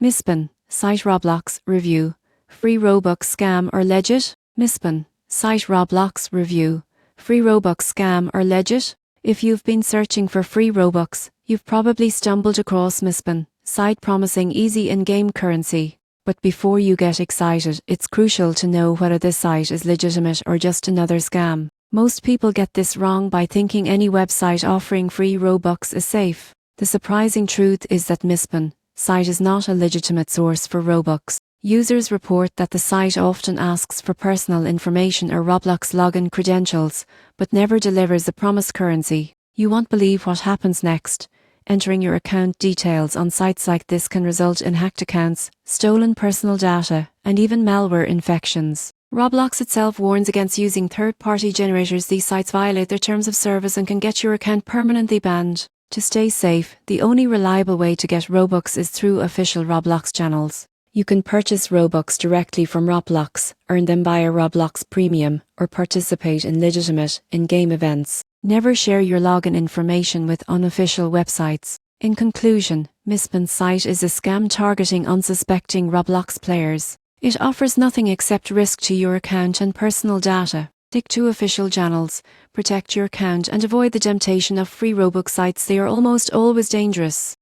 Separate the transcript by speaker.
Speaker 1: MySpinsite Roblox review. Free Robux scam or legit? MySpinsite Roblox review. Free Robux scam or legit? If you've been searching for free Robux, you've probably stumbled across MySpinsite promising easy in-game currency. But before you get excited, it's crucial to know whether this site is legitimate or just another scam. Most people get this wrong by thinking any website offering free Robux is safe. The surprising truth is that MySpinsite is not a legitimate source for Robux. Users report that the site often asks for personal information or Roblox login credentials, but never delivers the promised currency. You won't believe what happens next. Entering your account details on sites like this can result in hacked accounts, stolen personal data, and even malware infections. Roblox itself warns against using third-party generators. These sites violate their terms of service and can get your account permanently banned. To stay safe, the only reliable way to get Robux is through official Roblox channels. You can purchase Robux directly from Roblox, earn them via Roblox Premium, or participate in legitimate in-game events. Never share your login information with unofficial websites. In conclusion, MySpinsite is a scam targeting unsuspecting Roblox players. It offers nothing except risk to your account and personal data. Stick to official channels, protect your account, and avoid the temptation of free Robux sites. They are almost always dangerous.